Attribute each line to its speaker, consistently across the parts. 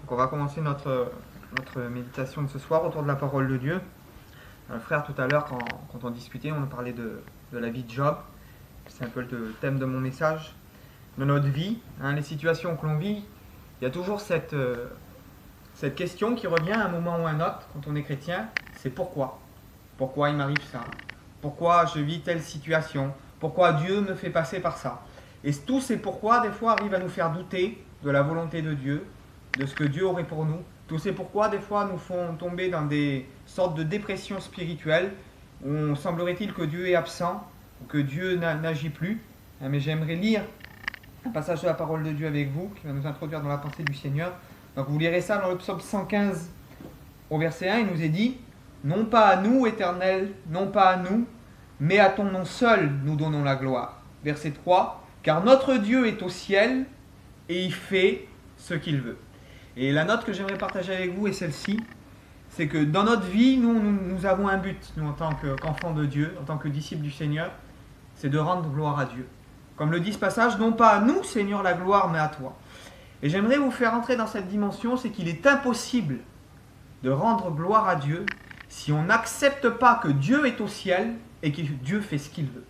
Speaker 1: Donc on va commencer notre méditation de ce soir autour de la parole de Dieu. Frère, tout à l'heure, quand on discutait, on parlait de la vie de Job. C'est un peu le thème de mon message. De notre vie, les situations que l'on vit, il y a toujours cette question qui revient à un moment ou à un autre quand on est chrétien, c'est pourquoi ? Pourquoi il m'arrive ça ? Pourquoi je vis telle situation ? Pourquoi Dieu me fait passer par ça ? Et tous ces pourquoi, des fois, arrivent à nous faire douter de la volonté de Dieu, de ce que Dieu aurait pour nous. Tous ces pourquoi, des fois, nous font tomber dans des sortes de dépression spirituelle, où semblerait-il que Dieu est absent, ou que Dieu n'agit plus. Mais j'aimerais lire un passage de la parole de Dieu avec vous, qui va nous introduire dans la pensée du Seigneur. Donc vous lirez ça dans le psaume 115, au verset 1, il nous est dit « Non pas à nous, Éternel, non pas à nous, mais à ton nom seul nous donnons la gloire. » Verset 3, « Car notre Dieu est au ciel, et il fait ce qu'il veut. » Et la note que j'aimerais partager avec vous est celle-ci, c'est que dans notre vie, nous avons un but, nous en tant qu'enfants de Dieu, en tant que disciples du Seigneur, c'est de rendre gloire à Dieu. Comme le dit ce passage, non pas à nous, Seigneur, la gloire, mais à toi. Et j'aimerais vous faire entrer dans cette dimension, c'est qu'il est impossible de rendre gloire à Dieu si on n'accepte pas que Dieu est au ciel et que Dieu fait ce qu'il veut.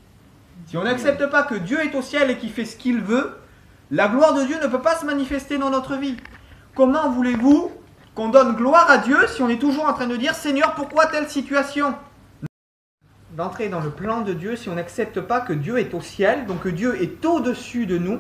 Speaker 1: Si on n'accepte pas que Dieu est au ciel et qu'il fait ce qu'il veut, la gloire de Dieu ne peut pas se manifester dans notre vie. Comment voulez-vous qu'on donne gloire à Dieu si on est toujours en train de dire « Seigneur, pourquoi telle situation ?» D'entrer dans le plan de Dieu si on n'accepte pas que Dieu est au ciel, donc que Dieu est au-dessus de nous,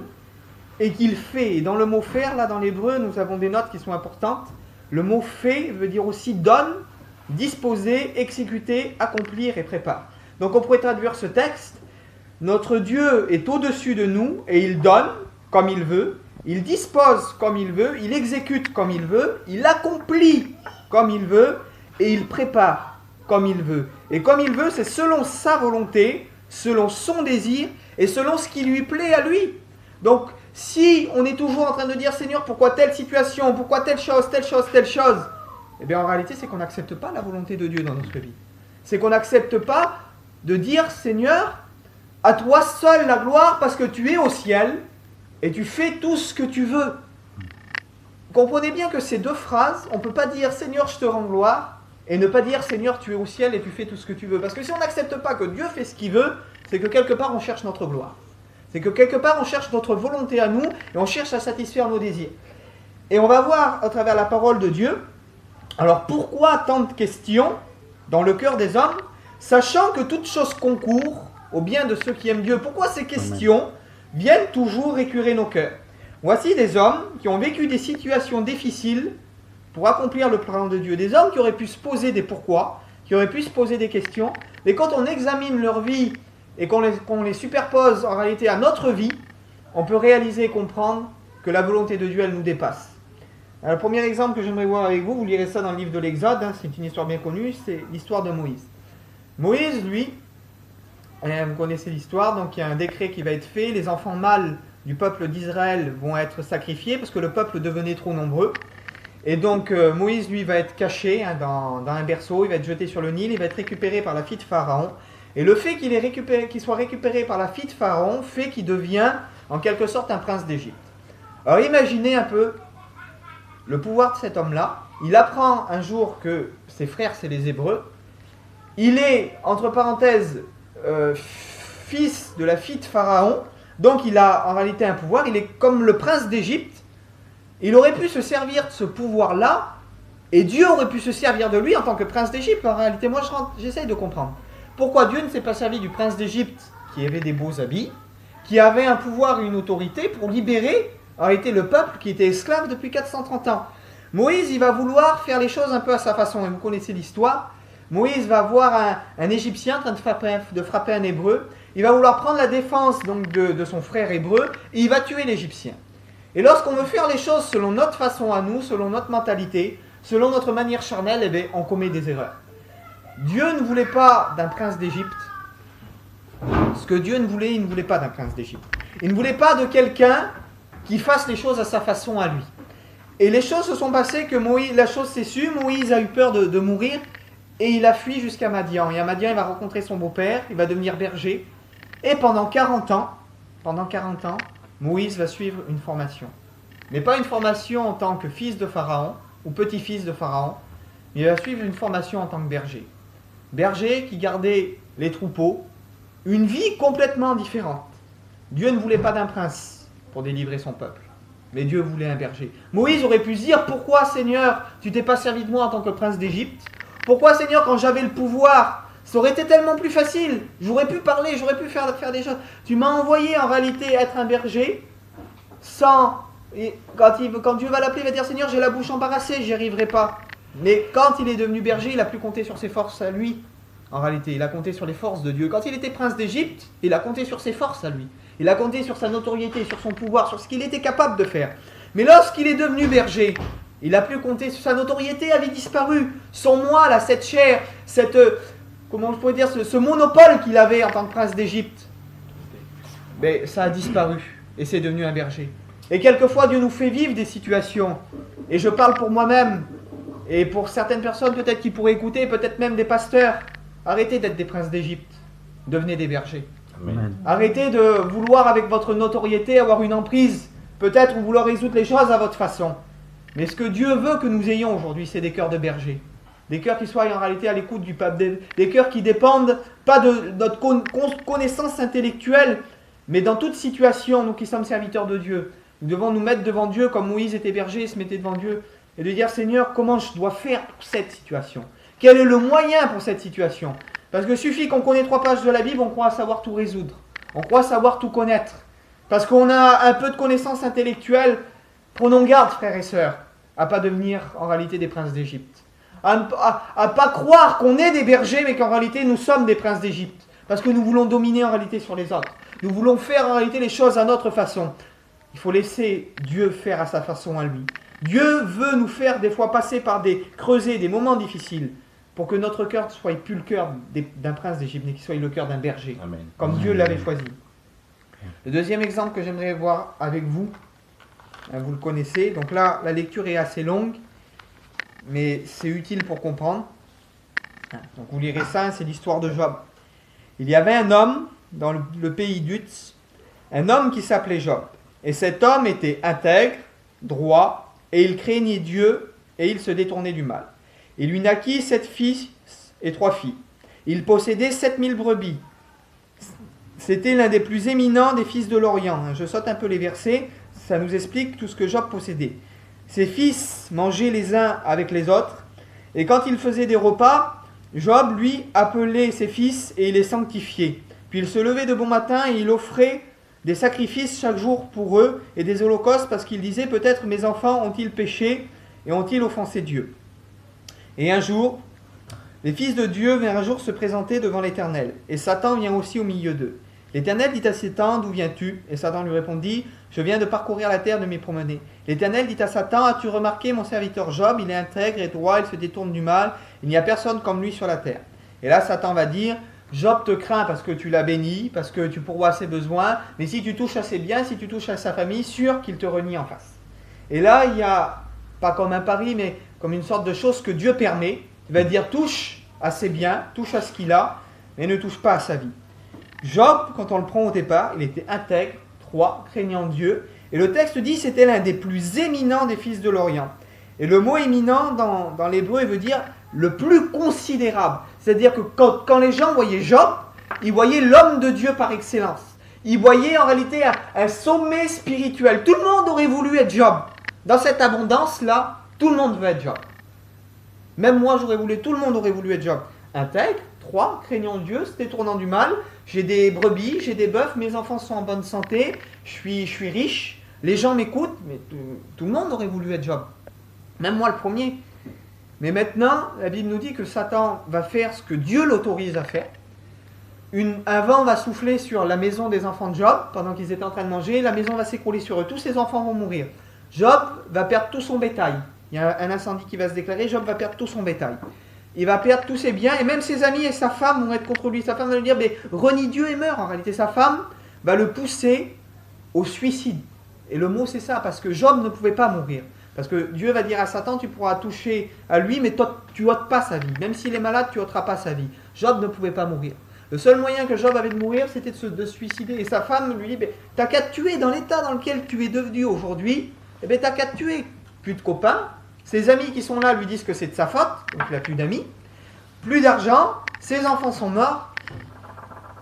Speaker 1: et qu'il fait. Et dans le mot « faire », là dans l'hébreu, nous avons des notes qui sont importantes. Le mot « fait » veut dire aussi « donne », « disposer »,« exécuter »,« accomplir » et « prépare ». Donc on pourrait traduire ce texte « Notre Dieu est au-dessus de nous et il donne comme il veut, il dispose comme il veut, il exécute comme il veut, il accomplit comme il veut et il prépare comme il veut. Et comme il veut, c'est selon sa volonté, selon son désir et selon ce qui lui plaît à lui. Donc, si on est toujours en train de dire « Seigneur, pourquoi telle situation, pourquoi telle chose, telle chose, telle chose ?» Eh bien, en réalité, c'est qu'on n'accepte pas la volonté de Dieu dans notre vie. C'est qu'on n'accepte pas de dire « Seigneur, à toi seul la gloire parce que tu es au ciel et tu fais tout ce que tu veux. » Comprenez bien que ces deux phrases, on ne peut pas dire « Seigneur, je te rends gloire » et ne pas dire « Seigneur, tu es au ciel et tu fais tout ce que tu veux ». Parce que si on n'accepte pas que Dieu fait ce qu'il veut, c'est que quelque part on cherche notre gloire. C'est que quelque part on cherche notre volonté à nous et on cherche à satisfaire nos désirs. Et on va voir à travers la parole de Dieu, alors pourquoi tant de questions dans le cœur des hommes, sachant que toute chose concourt au bien de ceux qui aiment Dieu. Pourquoi ces questions viennent toujours écurer nos cœurs? Voici des hommes qui ont vécu des situations difficiles pour accomplir le plan de Dieu. Des hommes qui auraient pu se poser des pourquoi, qui auraient pu se poser des questions. Mais quand on examine leur vie et qu'on les superpose en réalité à notre vie, on peut réaliser et comprendre que la volonté de Dieu, elle nous dépasse. Alors, le premier exemple que j'aimerais voir avec vous, vous lirez ça dans le livre de l'Exode, c'est une histoire bien connue, c'est l'histoire de Moïse. Moïse, lui, vous connaissez l'histoire, donc il y a un décret qui va être fait, les enfants mâles du peuple d'Israël vont être sacrifiés parce que le peuple devenait trop nombreux. Et donc Moïse, lui, va être caché dans un berceau, il va être jeté sur le Nil, il va être récupéré par la fille de Pharaon. Et le fait qu'il soit récupéré par la fille de Pharaon fait qu'il devient en quelque sorte un prince d'Égypte. Alors imaginez un peu le pouvoir de cet homme-là. Il apprend un jour que ses frères, c'est les Hébreux. Il est, entre parenthèses, fils de la fille de Pharaon. Donc il a en réalité un pouvoir. Il est comme le prince d'Égypte. Il aurait pu se servir de ce pouvoir-là. Et Dieu aurait pu se servir de lui en tant que prince d'Égypte. En réalité, moi, j'essaye de comprendre. Pourquoi Dieu ne s'est pas servi du prince d'Égypte, qui avait des beaux habits, qui avait un pouvoir et une autorité pour libérer en réalité le peuple qui était esclave depuis 430 ans. Moïse, il va vouloir faire les choses un peu à sa façon, et vous connaissez l'histoire. Moïse va voir un Égyptien en train de frapper un Hébreu. Il va vouloir prendre la défense donc, de son frère Hébreu, et il va tuer l'Égyptien. Et lorsqu'on veut faire les choses selon notre façon à nous, selon notre mentalité, selon notre manière charnelle, eh bien, on commet des erreurs. Dieu ne voulait pas d'un prince d'Égypte. Ce que Dieu ne voulait, il ne voulait pas d'un prince d'Égypte. Il ne voulait pas de quelqu'un qui fasse les choses à sa façon à lui. Et les choses se sont passées que Moïse, la chose s'est su, Moïse a eu peur de mourir et il a fui jusqu'à Madian. Et à Madian, il va rencontrer son beau-père, il va devenir berger. Et pendant 40 ans, Moïse va suivre une formation. mais pas une formation en tant que fils de Pharaon ou petit-fils de Pharaon, mais il va suivre une formation en tant que berger. Berger qui gardait les troupeaux, une vie complètement différente. Dieu ne voulait pas d'un prince pour délivrer son peuple, mais Dieu voulait un berger. Moïse aurait pu se dire, pourquoi Seigneur, tu t'es pas servi de moi en tant que prince d'Égypte? Pourquoi Seigneur, quand j'avais le pouvoir, ça aurait été tellement plus facile, j'aurais pu parler, j'aurais pu faire des choses. Tu m'as envoyé en réalité être un berger, sans... Et quand Dieu va l'appeler, il va dire, Seigneur, j'ai la bouche embarrassée, j'y arriverai pas. Mais quand il est devenu berger, il a plus compté sur ses forces à lui. En réalité, il a compté sur les forces de Dieu. Quand il était prince d'Égypte, il a compté sur ses forces à lui. Il a compté sur sa notoriété, sur son pouvoir, sur ce qu'il était capable de faire. Mais lorsqu'il est devenu berger, il n'a plus compté sur sa notoriété, avait disparu. Son moi, là, cette chair, comment je pourrais dire, ce monopole qu'il avait en tant que prince d'Égypte, ben, ça a disparu. Et c'est devenu un berger. Et quelquefois, Dieu nous fait vivre des situations. Et je parle pour moi-même, et pour certaines personnes peut-être qui pourraient écouter, peut-être même des pasteurs. Arrêtez d'être des princes d'Égypte. Devenez des bergers.
Speaker 2: Amen.
Speaker 1: Arrêtez de vouloir, avec votre notoriété, avoir une emprise. Peut-être vouloir résoudre les choses à votre façon. Mais ce que Dieu veut que nous ayons aujourd'hui, c'est des cœurs de bergers. Des cœurs qui soient en réalité à l'écoute du peuple. Des cœurs qui dépendent pas de notre connaissance intellectuelle, mais dans toute situation, nous qui sommes serviteurs de Dieu, nous devons nous mettre devant Dieu comme Moïse était berger et se mettait devant Dieu et de dire, Seigneur, comment je dois faire pour cette situation? Quel est le moyen pour cette situation? Parce que suffit qu'on connaît 3 pages de la Bible, on croit savoir tout résoudre. On croit savoir tout connaître. Parce qu'on a un peu de connaissance intellectuelle. Prenons garde, frères et sœurs, à ne pas devenir en réalité des princes d'Égypte. À ne pas croire qu'on est des bergers, mais qu'en réalité nous sommes des princes d'Égypte. Parce que nous voulons dominer en réalité sur les autres. Nous voulons faire en réalité les choses à notre façon. Il faut laisser Dieu faire à sa façon à lui. Dieu veut nous faire des fois passer par des creusets, des moments difficiles, pour que notre cœur ne soit plus le cœur d'un prince d'Égypte, mais qu'il soit le cœur d'un berger,
Speaker 2: Amen.
Speaker 1: comme Dieu l'avait choisi. Le deuxième exemple que j'aimerais voir avec vous, vous le connaissez, donc là la lecture est assez longue, mais c'est utile pour comprendre. Donc vous lirez ça, c'est l'histoire de Job. Il y avait un homme dans le pays d'Uz, un homme qui s'appelait Job. Et cet homme était intègre, droit, et il craignait Dieu, et il se détournait du mal. Il lui naquit 7 fils et 3 filles. Il possédait 7000 brebis. C'était l'un des plus éminents des fils de l'Orient. Je saute un peu les versets, ça nous explique tout ce que Job possédait. Ses fils mangeaient les uns avec les autres, et quand il faisait des repas, Job, lui, appelait ses fils et il les sanctifiait. Puis il se levait de bon matin et il offrait des sacrifices chaque jour pour eux et des holocaustes parce qu'il disait, peut-être mes enfants ont-ils péché et ont-ils offensé Dieu. Et un jour, les fils de Dieu vinrent un jour se présenter devant l'Éternel, et Satan vient aussi au milieu d'eux. L'Éternel dit à Satan, d'où viens-tu? Et Satan lui répondit, je viens de parcourir la terre de m'y promener. L'Éternel dit à Satan, as-tu remarqué mon serviteur Job? Il est intègre et droit, il se détourne du mal, il n'y a personne comme lui sur la terre. Et là Satan va dire, Job te craint parce que tu l'as béni, parce que tu pourvois ses besoins, mais si tu touches à ses biens, si tu touches à sa famille, sûr qu'il te renie en face. Et là il y a, pas comme un pari, mais comme une sorte de chose que Dieu permet. Il va dire, touche à ses biens, touche à ce qu'il a, mais ne touche pas à sa vie. Job, quand on le prend au départ, il était intègre, droit, craignant Dieu. Et le texte dit c'était l'un des plus éminents des fils de l'Orient. Et le mot éminent dans l'hébreu, il veut dire le plus considérable. C'est-à-dire que quand les gens voyaient Job, ils voyaient l'homme de Dieu par excellence. Ils voyaient en réalité un sommet spirituel. Tout le monde aurait voulu être Job. Dans cette abondance-là, tout le monde veut être Job. Même moi, tout le monde aurait voulu être Job. Intègre, droit, craignant Dieu, se détournant du mal. J'ai des brebis, j'ai des bœufs, mes enfants sont en bonne santé, je suis riche, les gens m'écoutent, mais tout le monde aurait voulu être Job. Même moi le premier. Mais maintenant, la Bible nous dit que Satan va faire ce que Dieu l'autorise à faire. Un vent va souffler sur la maison des enfants de Job pendant qu'ils étaient en train de manger, la maison va s'écrouler sur eux, tous ses enfants vont mourir. Job va perdre tout son bétail. Il y a un incendie qui va se déclarer, Job va perdre tout son bétail. Il va perdre tous ses biens, et même ses amis et sa femme vont être contre lui. Sa femme va lui dire, mais renie Dieu et meurt. En réalité, sa femme va le pousser au suicide. Et le mot, c'est ça, parce que Job ne pouvait pas mourir. Parce que Dieu va dire à Satan, tu pourras toucher à lui, mais toi, tu ôtes pas sa vie. Même s'il est malade, tu ôteras pas sa vie. Job ne pouvait pas mourir. Le seul moyen que Job avait de mourir, c'était de se suicider. Et sa femme lui dit, t'as qu'à te tuer dans l'état dans lequel tu es devenu aujourd'hui, eh bien, t'as qu'à te tuer. Plus de copains. Ses amis qui sont là lui disent que c'est de sa faute, donc il n'a plus d'amis. Plus d'argent. Ses enfants sont morts.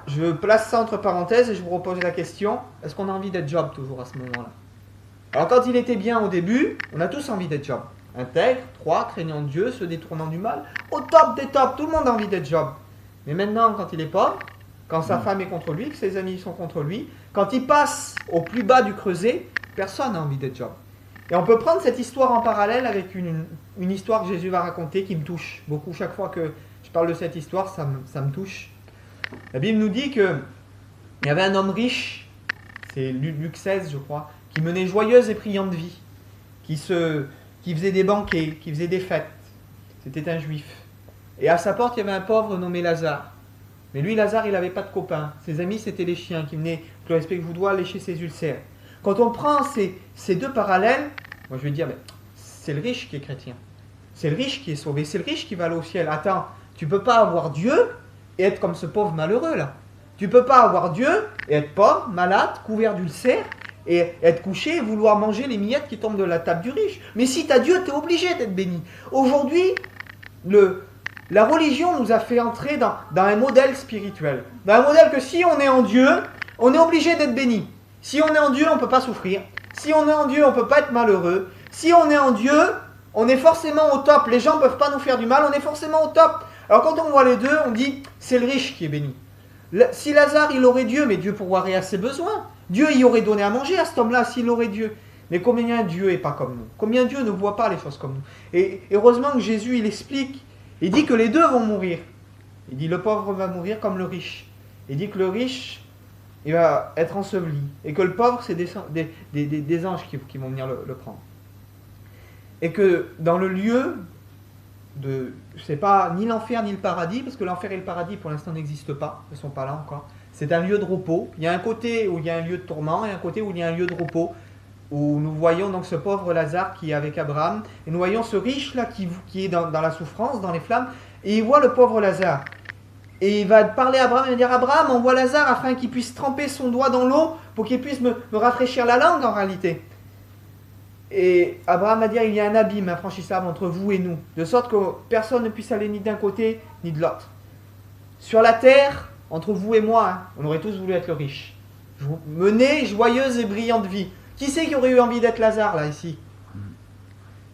Speaker 1: Je place ça entre parenthèses et je vous repose la question, est-ce qu'on a envie d'être Job toujours à ce moment-là? Alors quand il était bien au début, on a tous envie d'être Job. Intègre, droit, craignant Dieu, se détournant du mal. Au top des tops, tout le monde a envie d'être Job. Mais maintenant, quand il est pauvre, quand sa femme est contre lui, que ses amis sont contre lui, quand il passe au plus bas du creuset, personne n'a envie d'être Job. Et on peut prendre cette histoire en parallèle avec une histoire que Jésus va raconter qui me touche beaucoup. Chaque fois que je parle de cette histoire, ça me touche. La Bible nous dit qu'il y avait un homme riche, c'est Luc 16 je crois, qui menait joyeuse et brillante vie, qui faisait des banquets, qui faisait des fêtes. C'était un juif. Et à sa porte, il y avait un pauvre nommé Lazare. Mais lui, Lazare, il n'avait pas de copains. Ses amis, c'était les chiens qui venaient, le respect que je vous dois, lécher ses ulcères. Quand on prend ces deux parallèles, moi je vais dire, c'est le riche qui est chrétien. C'est le riche qui est sauvé. C'est le riche qui va aller au ciel. Attends, tu ne peux pas avoir Dieu et être comme ce pauvre malheureux là. Tu ne peux pas avoir Dieu et être pauvre, malade, couvert d'ulcères, et être couché et vouloir manger les miettes qui tombent de la table du riche. Mais si tu as Dieu, tu es obligé d'être béni. Aujourd'hui, la religion nous a fait entrer dans un modèle spirituel. Dans un modèle que si on est en Dieu, on est obligé d'être béni. Si on est en Dieu, on ne peut pas souffrir. Si on est en Dieu, on ne peut pas être malheureux. Si on est en Dieu, on est forcément au top. Les gens ne peuvent pas nous faire du mal, on est forcément au top. Alors quand on voit les deux, on dit, c'est le riche qui est béni. Si Lazare, il aurait Dieu, mais Dieu pourvoirait à ses besoins. Dieu y aurait donné à manger à cet homme-là s'il aurait Dieu. Mais combien Dieu n'est pas comme nous? Combien Dieu ne voit pas les choses comme nous? Et heureusement que Jésus, il explique. Il dit que les deux vont mourir. Il dit le pauvre va mourir comme le riche. Il dit que le riche, il va être enseveli. Et que le pauvre, c'est des anges qui vont venir le prendre. Et que dans le lieu c'est pas ni l'enfer ni le paradis, parce que l'enfer et le paradis pour l'instant n'existent pas, ils ne sont pas là encore. C'est un lieu de repos. Il y a un côté où il y a un lieu de tourment et un côté où il y a un lieu de repos, où nous voyons donc ce pauvre Lazare qui est avec Abraham, et nous voyons ce riche là qui est dans la souffrance, dans les flammes, et il voit le pauvre Lazare. Et il va parler à Abraham et dire, Abraham, envoie Lazare afin qu'il puisse tremper son doigt dans l'eau pour qu'il puisse me rafraîchir la langue en réalité. Et Abraham va dire, il y a un abîme infranchissable entre vous et nous, de sorte que personne ne puisse aller ni d'un côté ni de l'autre. Sur la terre, entre vous et moi, on aurait tous voulu être le riche. Mener joyeuse et brillante vie. Qui c'est qui aurait eu envie d'être Lazare là, ici?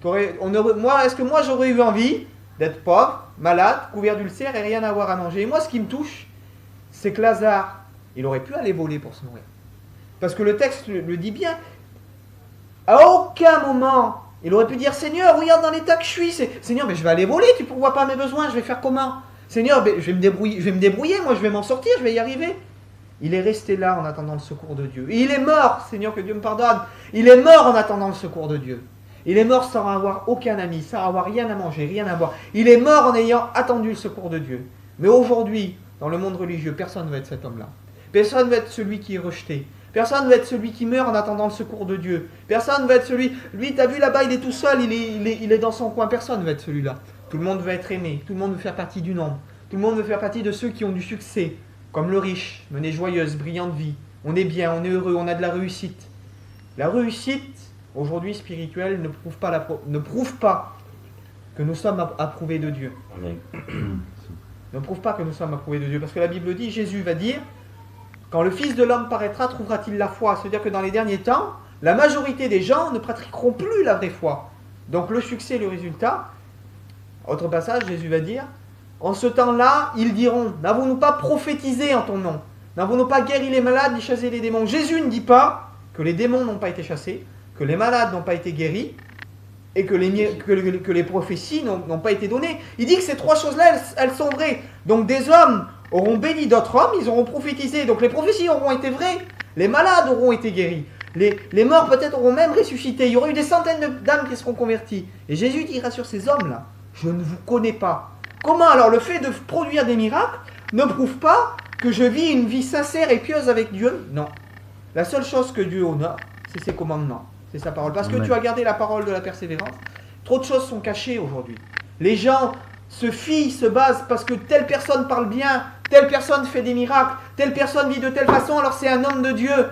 Speaker 1: Est-ce que moi j'aurais eu envie d'être pauvre, malade, couvert d'ulcères et rien avoir à manger? Et moi ce qui me touche, c'est que Lazare, il aurait pu aller voler pour se nourrir. Parce que le texte le dit bien. À aucun moment, il aurait pu dire, Seigneur, regarde dans l'état que je suis. Seigneur, mais je vais aller voler, tu ne pourvois pas mes besoins, je vais faire comment? Seigneur, je vais me débrouiller, moi je vais m'en sortir, je vais y arriver. Il est resté là en attendant le secours de Dieu. Et il est mort, Seigneur, que Dieu me pardonne. Il est mort en attendant le secours de Dieu. Il est mort sans avoir aucun ami, sans avoir rien à manger, rien à boire. Il est mort en ayant attendu le secours de Dieu. Mais aujourd'hui, dans le monde religieux, personne ne veut être cet homme-là. Personne ne veut être celui qui est rejeté. Personne ne veut être celui qui meurt en attendant le secours de Dieu. Personne ne veut être celui... Lui, tu as vu là-bas, il est tout seul, il est dans son coin. Personne ne veut être celui-là. Tout le monde veut être aimé. Tout le monde veut faire partie du nombre. Tout le monde veut faire partie de ceux qui ont du succès. Comme le riche, mener joyeuse, brillante vie. On est bien, on est heureux, on a de la réussite. La réussite, aujourd'hui spirituelle, ne prouve pas que nous sommes approuvés de Dieu. Ne prouve pas que nous sommes approuvés de Dieu. Parce que la Bible dit, Jésus va dire, quand le Fils de l'homme paraîtra, trouvera-t-il la foi? C'est-à-dire que dans les derniers temps, la majorité des gens ne pratiqueront plus la vraie foi. Donc le succès est le résultat. Autre passage, Jésus va dire, en ce temps-là, ils diront, n'avons-nous pas prophétisé en ton nom? N'avons-nous pas guéri les malades, ni chassé les démons? Jésus ne dit pas que les démons n'ont pas été chassés, que les malades n'ont pas été guéris, et que les prophéties n'ont pas été données. Il dit que ces trois choses-là, elles sont vraies. Donc des hommes auront béni d'autres hommes, ils auront prophétisé. Donc les prophéties auront été vraies, les malades auront été guéris, les morts peut-être auront même ressuscité. Il y aura eu des centaines d'âmes qui seront converties. Et Jésus dira sur ces hommes-là, je ne vous connais pas. Comment alors le fait de produire des miracles ne prouve pas que je vis une vie sincère et pieuse avec Dieu? Non. La seule chose que Dieu honore, c'est ses commandements, c'est sa parole. Parce que tu as gardé la parole de la persévérance. Trop de choses sont cachées aujourd'hui. Les gens se fient, se basent parce que telle personne parle bien, telle personne fait des miracles, telle personne vit de telle façon, alors c'est un homme de Dieu.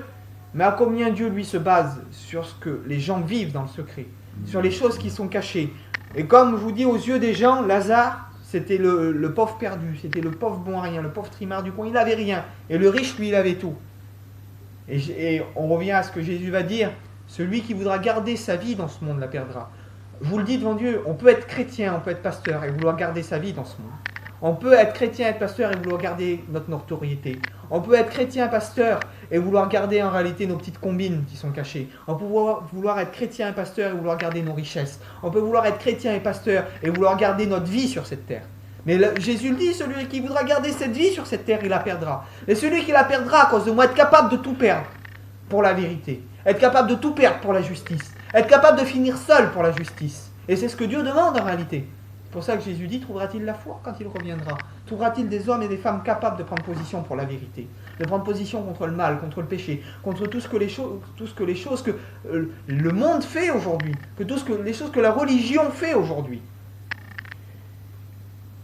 Speaker 1: Mais à combien Dieu, lui, se base sur ce que les gens vivent dans le secret, sur les choses qui sont cachées. Et comme je vous dis, aux yeux des gens, Lazare, c'était le pauvre perdu, c'était le pauvre bon à rien, le pauvre trimard du coin, il n'avait rien. Et le riche, lui, il avait tout. Et on revient à ce que Jésus va dire, celui qui voudra garder sa vie dans ce monde la perdra. Je vous le dis devant Dieu, on peut être chrétien, on peut être pasteur et vouloir garder sa vie dans ce monde. On peut être chrétien, être pasteur et vouloir garder notre notoriété. On peut être chrétien, pasteur et vouloir garder en réalité nos petites combines qui sont cachées. On peut vouloir être chrétien, pasteur et vouloir garder nos richesses. On peut vouloir être chrétien et pasteur et vouloir garder notre vie sur cette terre. Mais Jésus le dit, celui qui voudra garder cette vie sur cette terre, il la perdra. Et celui qui la perdra à cause de moi, être capable de tout perdre pour la vérité. Être capable de tout perdre pour la justice. Être capable de finir seul pour la justice. Et c'est ce que Dieu demande en réalité. C'est pour ça que Jésus dit, trouvera-t-il la foi quand il reviendra? Trouvera-t-il des hommes et des femmes capables de prendre position pour la vérité? De prendre position contre le mal, contre le péché, contre tout ce que les choses que le monde fait aujourd'hui, les choses que la religion fait aujourd'hui.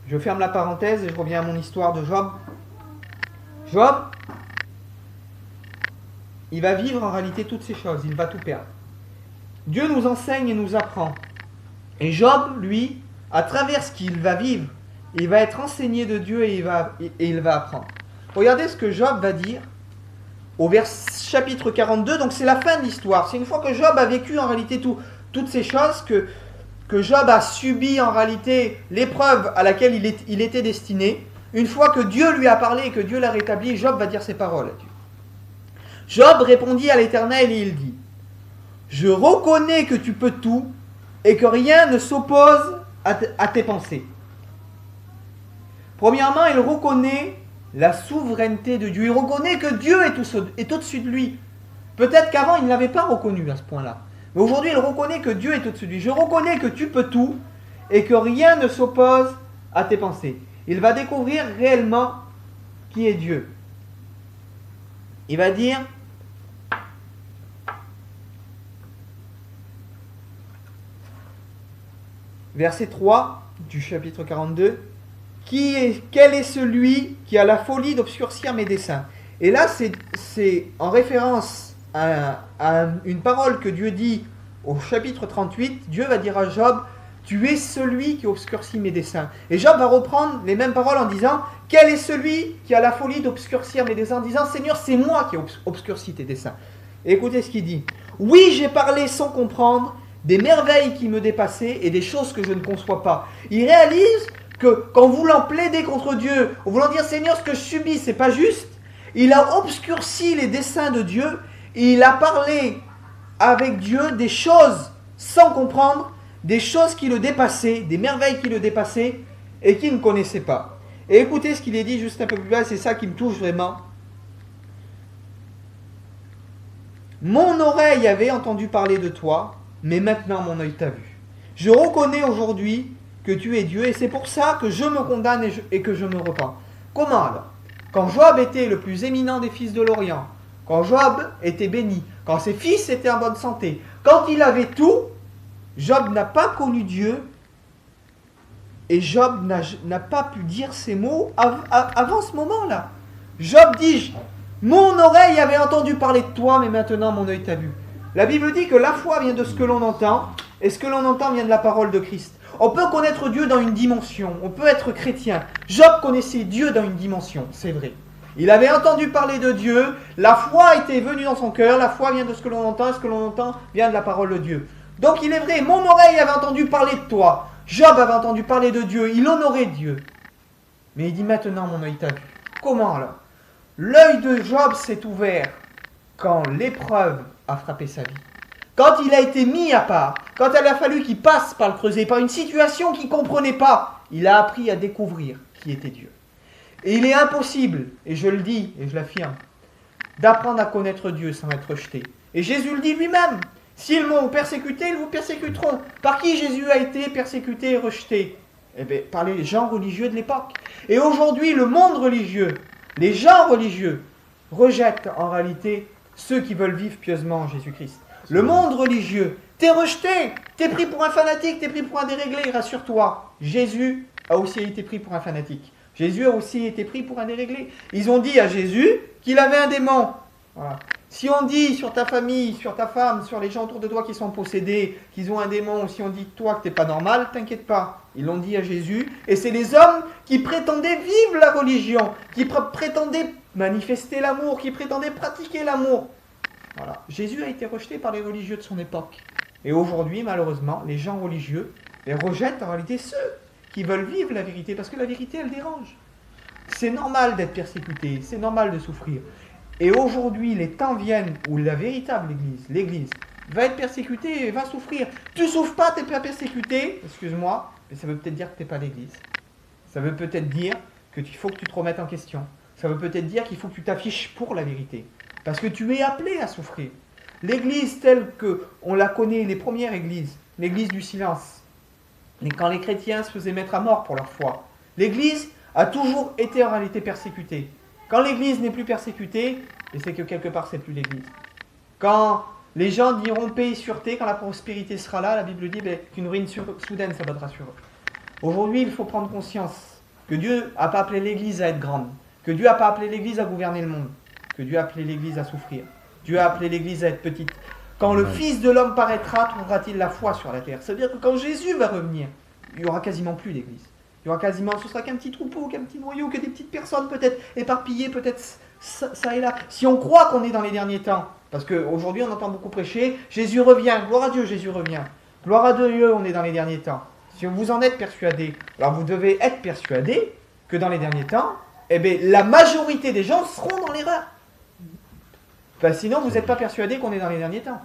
Speaker 1: Je ferme la parenthèse et je reviens à mon histoire de Job. Job, il va vivre en réalité toutes ces choses, il va tout perdre. Dieu nous enseigne et nous apprend. Et Job, lui, à travers ce qu'il va vivre, il va être enseigné de Dieu et il va apprendre. Regardez ce que Job va dire au chapitre 42, donc c'est la fin de l'histoire. C'est une fois que Job a vécu en réalité toutes ces choses, que Job a subi en réalité l'épreuve à laquelle il était destiné. Une fois que Dieu lui a parlé et que Dieu l'a rétabli, Job va dire ces paroles à Dieu. Job répondit à l'Éternel et il dit, « Je reconnais que tu peux tout et que rien ne s'oppose à tes pensées. » Premièrement, il reconnaît la souveraineté de Dieu. Il reconnaît que Dieu est au-dessus de lui. Peut-être qu'avant, il ne l'avait pas reconnu à ce point-là. Mais aujourd'hui, il reconnaît que Dieu est au-dessus de lui. Je reconnais que tu peux tout et que rien ne s'oppose à tes pensées. Il va découvrir réellement qui est Dieu. Il va dire, verset 3 du chapitre 42, quel est celui qui a la folie d'obscurcir mes desseins? Et là, c'est en référence à une parole que Dieu dit au chapitre 38. Dieu va dire à Job, tu es celui qui obscurcit mes desseins. Et Job va reprendre les mêmes paroles en disant, quel est celui qui a la folie d'obscurcir mes desseins? En disant, Seigneur, c'est moi qui obscurcis tes desseins. Et écoutez ce qu'il dit. Oui, j'ai parlé sans comprendre, des merveilles qui me dépassaient et des choses que je ne conçois pas. Il réalise que qu'en voulant plaider contre Dieu, en voulant dire Seigneur, ce que je subis, c'est pas juste, il a obscurci les desseins de Dieu et il a parlé avec Dieu des choses sans comprendre, des choses qui le dépassaient, des merveilles qui le dépassaient et qu'il ne connaissait pas. Et écoutez ce qu'il est dit juste un peu plus bas, c'est ça qui me touche vraiment. Mon oreille avait entendu parler de toi, mais maintenant mon œil t'a vu. Je reconnais aujourd'hui que tu es Dieu et c'est pour ça que je me condamne et que je me repens. Comment alors? Quand Job était le plus éminent des fils de l'Orient, quand Job était béni, quand ses fils étaient en bonne santé, quand il avait tout, Job n'a pas connu Dieu et Job n'a pas pu dire ces mots avant ce moment-là. Job dit, mon oreille avait entendu parler de toi, mais maintenant mon œil t'a vu. La Bible dit que la foi vient de ce que l'on entend, et ce que l'on entend vient de la parole de Christ. On peut connaître Dieu dans une dimension, on peut être chrétien. Job connaissait Dieu dans une dimension, c'est vrai. Il avait entendu parler de Dieu, la foi était venue dans son cœur, la foi vient de ce que l'on entend, et ce que l'on entend vient de la parole de Dieu. Donc il est vrai, mon oreille avait entendu parler de toi, Job avait entendu parler de Dieu, il honorait Dieu. Mais il dit maintenant mon œil t'a vu. Comment alors? L'œil de Job s'est ouvert quand l'épreuve a frappé sa vie. Quand il a été mis à part, quand il a fallu qu'il passe par le creuset, par une situation qu'il ne comprenait pas, il a appris à découvrir qui était Dieu. Et il est impossible, et je le dis et je l'affirme, d'apprendre à connaître Dieu sans être rejeté. Et Jésus le dit lui-même, s'ils m'ont persécuté, ils vous persécuteront. Par qui Jésus a été persécuté et rejeté? Eh bien, par les gens religieux de l'époque. Et aujourd'hui, le monde religieux, les gens religieux, rejettent en réalité ceux qui veulent vivre pieusement en Jésus-Christ. Le monde religieux, t'es rejeté, t'es pris pour un fanatique, t'es pris pour un déréglé, rassure-toi. Jésus a aussi été pris pour un fanatique. Jésus a aussi été pris pour un déréglé. Ils ont dit à Jésus qu'il avait un démon. Voilà. Si on dit sur ta famille, sur ta femme, sur les gens autour de toi qui sont possédés, qu'ils ont un démon, ou si on dit de toi que tu n'es pas normal, t'inquiète pas. Ils l'ont dit à Jésus. Et c'est les hommes qui prétendaient vivre la religion, qui prétendaient manifester l'amour, qui prétendaient pratiquer l'amour. Voilà. Jésus a été rejeté par les religieux de son époque. Et aujourd'hui, malheureusement, les gens religieux les rejettent en réalité ceux qui veulent vivre la vérité, parce que la vérité, elle dérange. C'est normal d'être persécuté, c'est normal de souffrir. Et aujourd'hui, les temps viennent où la véritable Église, l'Église, va être persécutée et va souffrir. Tu souffres pas, tu n'es pas persécuté, excuse-moi, mais ça veut peut-être dire que tu n'es pas l'Église. Ça veut peut-être dire qu'il faut que tu te remettes en question. Ça veut peut-être dire qu'il faut que tu t'affiches pour la vérité. Parce que tu es appelé à souffrir. L'Église telle qu'on la connaît, les premières Églises, l'Église du silence, et quand les chrétiens se faisaient mettre à mort pour leur foi, l'Église a toujours été en réalité persécutée. Quand l'Église n'est plus persécutée, et c'est que quelque part c'est plus l'Église. Quand les gens diront paix et sûreté, quand la prospérité sera là, la Bible dit qu'une ruine soudaine s'abattra sur eux. Aujourd'hui, il faut prendre conscience que Dieu n'a pas appelé l'Église à être grande, que Dieu n'a pas appelé l'Église à gouverner le monde, que Dieu a appelé l'Église à souffrir, Dieu a appelé l'Église à être petite. Quand le Fils de l'homme paraîtra, trouvera-t-il la foi sur la terre? C'est-à-dire que quand Jésus va revenir, il n'y aura quasiment plus d'Église. Il y aura quasiment, ce sera qu'un petit troupeau, qu'un petit noyau, que des petites personnes peut-être éparpillées, peut-être ça et là. Si on croit qu'on est dans les derniers temps, parce qu'aujourd'hui on entend beaucoup prêcher, Jésus revient, gloire à Dieu, Jésus revient. Gloire à Dieu, on est dans les derniers temps. Si vous en êtes persuadé, alors vous devez être persuadé que dans les derniers temps, eh bien, la majorité des gens seront dans l'erreur. Enfin, sinon, vous n'êtes pas persuadé qu'on est dans les derniers temps.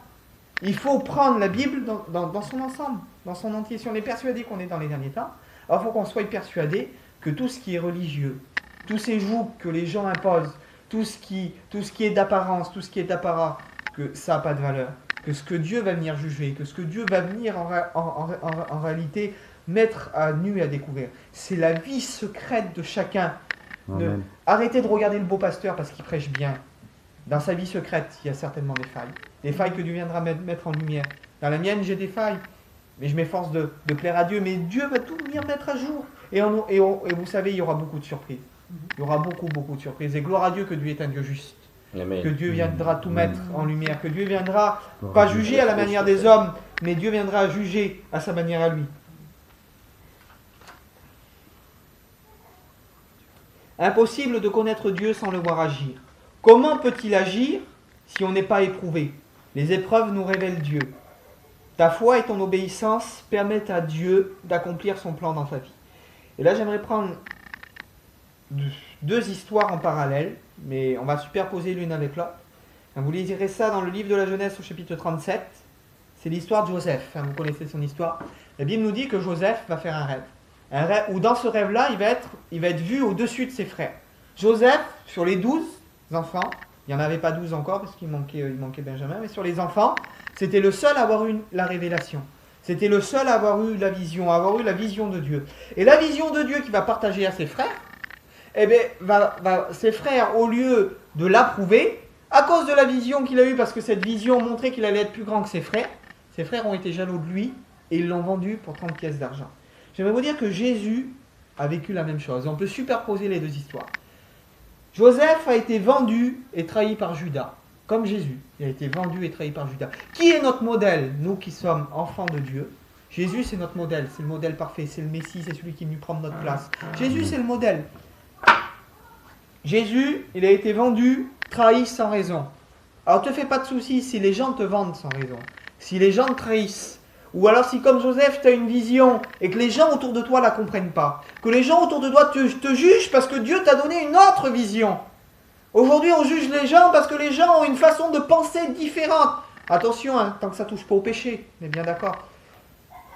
Speaker 1: Il faut prendre la Bible dans son ensemble, dans son entier. Si on est persuadé qu'on est dans les derniers temps, alors il faut qu'on soit persuadé que tout ce qui est religieux, tous ces jougs que les gens imposent, tout ce qui est d'apparence, tout ce qui est d'apparat, que ça n'a pas de valeur. Que ce que Dieu va venir juger, que ce que Dieu va venir en réalité mettre à nu et à découvert, c'est la vie secrète de chacun. Arrêtez de regarder le beau pasteur parce qu'il prêche bien. Dans sa vie secrète, il y a certainement des failles que Dieu viendra mettre en lumière. Dans la mienne, j'ai des failles, mais je m'efforce de plaire à Dieu, mais Dieu va tout venir mettre à jour. Et vous savez, il y aura beaucoup de surprises. Il y aura beaucoup de surprises. Et gloire à Dieu que Dieu est un Dieu juste. Amen. Que Dieu viendra tout mettre en lumière. Que Dieu viendra pas juger à la manière des hommes, mais Dieu viendra juger à sa manière à lui. Impossible de connaître Dieu sans le voir agir. Comment peut-il agir si on n'est pas éprouvé? Les épreuves nous révèlent Dieu. Ta foi et ton obéissance permettent à Dieu d'accomplir son plan dans ta vie. Et là, j'aimerais prendre deux histoires en parallèle, mais on va superposer l'une avec l'autre. Vous lirez ça dans le livre de la Genèse au chapitre 37. C'est l'histoire de Joseph. Vous connaissez son histoire. La Bible nous dit que Joseph va faire un rêve. Un rêve où dans ce rêve-là, il va être vu au-dessus de ses frères. Joseph, sur les 12 enfants, il n'y en avait pas 12 encore parce qu'il manquait Benjamin, mais sur les enfants, c'était le seul à avoir eu la révélation. C'était le seul à avoir eu la vision, à avoir eu la vision de Dieu. Et la vision de Dieu qu'il va partager à ses frères, eh bien, ses frères, au lieu de l'approuver, à cause de la vision qu'il a eue, parce que cette vision montrait qu'il allait être plus grand que ses frères ont été jaloux de lui et ils l'ont vendu pour 30 pièces d'argent. J'aimerais vous dire que Jésus a vécu la même chose. On peut superposer les deux histoires. Joseph a été vendu et trahi par Judas, comme Jésus. Il a été vendu et trahi par Judas. Qui est notre modèle, nous qui sommes enfants de Dieu? Jésus, c'est notre modèle, c'est le modèle parfait, c'est le Messie, c'est celui qui est venu prendre notre place. Jésus, c'est le modèle. Jésus, il a été vendu, trahi sans raison. Alors, ne te fais pas de soucis si les gens te vendent sans raison, si les gens te trahissent. Ou alors si comme Joseph, tu as une vision et que les gens autour de toi ne la comprennent pas. Que les gens autour de toi te jugent parce que Dieu t'a donné une autre vision. Aujourd'hui, on juge les gens parce que les gens ont une façon de penser différente. Attention, hein, tant que ça ne touche pas au péché, on est bien d'accord.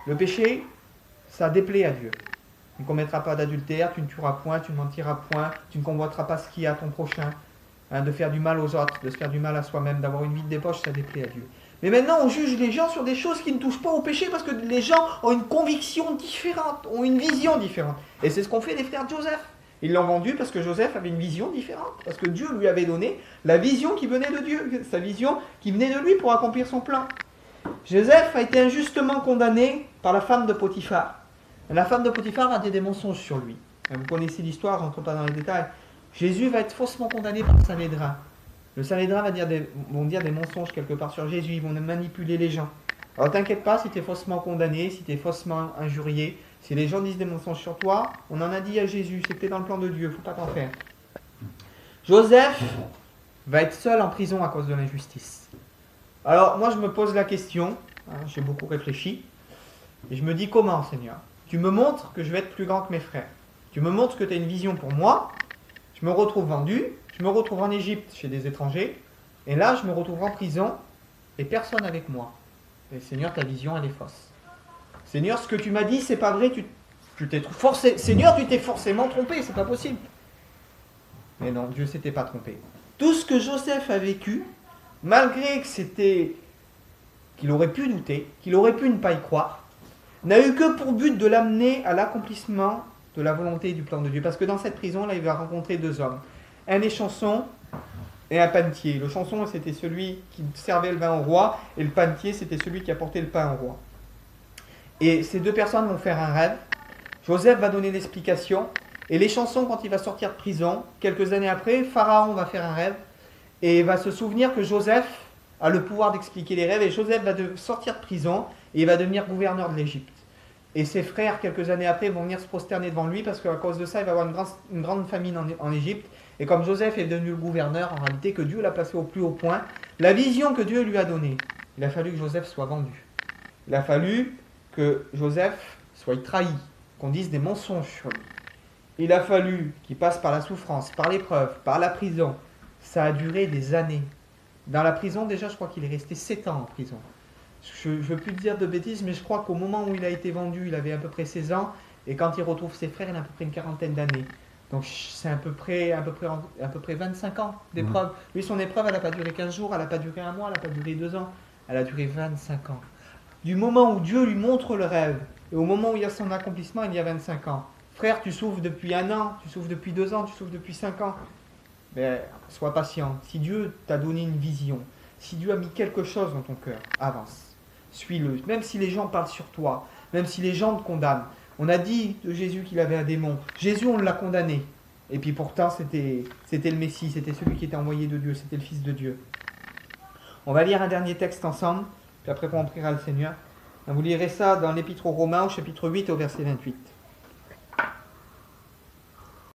Speaker 1: Le péché, ça déplaît à Dieu. Tu ne commettras pas d'adultère, tu ne tueras point, tu ne mentiras point, tu ne convoiteras pas ce qui est à ton prochain. Hein, de faire du mal aux autres, de se faire du mal à soi-même, d'avoir une vie de débauche, ça déplaît à Dieu. Mais maintenant, on juge les gens sur des choses qui ne touchent pas au péché parce que les gens ont une conviction différente, ont une vision différente. Et c'est ce qu'ont fait les frères de Joseph. Ils l'ont vendu parce que Joseph avait une vision différente, parce que Dieu lui avait donné la vision qui venait de Dieu, sa vision qui venait de lui pour accomplir son plan. Joseph a été injustement condamné par la femme de Potiphar. La femme de Potiphar a dit des mensonges sur lui. Vous connaissez l'histoire, je n'entre pas dans les détails. Jésus va être faussement condamné par le Sanhédrin. Le Sanhédrin vont dire des mensonges quelque part sur Jésus, ils vont manipuler les gens. Alors t'inquiète pas si tu es faussement condamné, si tu es faussement injurié, si les gens disent des mensonges sur toi, on en a dit à Jésus, c'est que tu es dans le plan de Dieu, faut pas t'en faire. Joseph va être seul en prison à cause de l'injustice. Alors moi je me pose la question, j'ai beaucoup réfléchi, et je me dis comment Seigneur? Tu me montres que je vais être plus grand que mes frères. Tu me montres que tu as une vision pour moi, je me retrouve vendu, je me retrouve en Égypte chez des étrangers, et là je me retrouve en prison, et personne avec moi. Et Seigneur, ta vision elle est fausse. Seigneur, ce que tu m'as dit, c'est pas vrai, tu t'es forcé. Seigneur, tu t'es forcément trompé, c'est pas possible. Mais non, Dieu s'était pas trompé. Tout ce que Joseph a vécu, malgré que c'était qu'il aurait pu douter, qu'il aurait pu ne pas y croire, n'a eu que pour but de l'amener à l'accomplissement de la volonté et du plan de Dieu. Parce que dans cette prison-là, il va rencontrer deux hommes. Un échanson et un panetier. Le chanson, c'était celui qui servait le vin au roi, et le panetier, c'était celui qui apportait le pain au roi. Et ces deux personnes vont faire un rêve. Joseph va donner l'explication, et les chansons, quand il va sortir de prison, quelques années après, Pharaon va faire un rêve, et va se souvenir que Joseph a le pouvoir d'expliquer les rêves, et Joseph va sortir de prison, et il va devenir gouverneur de l'Égypte. Et ses frères, quelques années après, vont venir se prosterner devant lui, parce qu'à cause de ça, il va y avoir une grande famine en Égypte. Et comme Joseph est devenu le gouverneur, en réalité, que Dieu l'a placé au plus haut point, la vision que Dieu lui a donnée, il a fallu que Joseph soit vendu. Il a fallu que Joseph soit trahi, qu'on dise des mensonges sur lui. Il a fallu qu'il passe par la souffrance, par l'épreuve, par la prison. Ça a duré des années. Dans la prison, déjà, je crois qu'il est resté 7 ans en prison. Je ne veux plus te dire de bêtises, mais je crois qu'au moment où il a été vendu, il avait à peu près 16 ans, et quand il retrouve ses frères, il a à peu près une quarantaine d'années. Donc c'est à peu près 25 ans d'épreuve. Lui, son épreuve, elle n'a pas duré 15 jours, elle n'a pas duré un mois, elle n'a pas duré 2 ans, elle a duré 25 ans. Du moment où Dieu lui montre le rêve, et au moment où il y a son accomplissement, il y a 25 ans. Frère, tu souffres depuis 1 an, tu souffres depuis 2 ans, tu souffres depuis 5 ans. Mais sois patient. Si Dieu t'a donné une vision, si Dieu a mis quelque chose dans ton cœur, avance. Suis-le. Même si les gens parlent sur toi, même si les gens te condamnent. On a dit de Jésus qu'il avait un démon. Jésus, on l'a condamné. Et puis pourtant, c'était le Messie, c'était celui qui était envoyé de Dieu, c'était le Fils de Dieu. On va lire un dernier texte ensemble, puis après on priera le Seigneur. Vous lirez ça dans l'Épître aux Romains, au chapitre 8, au verset 28.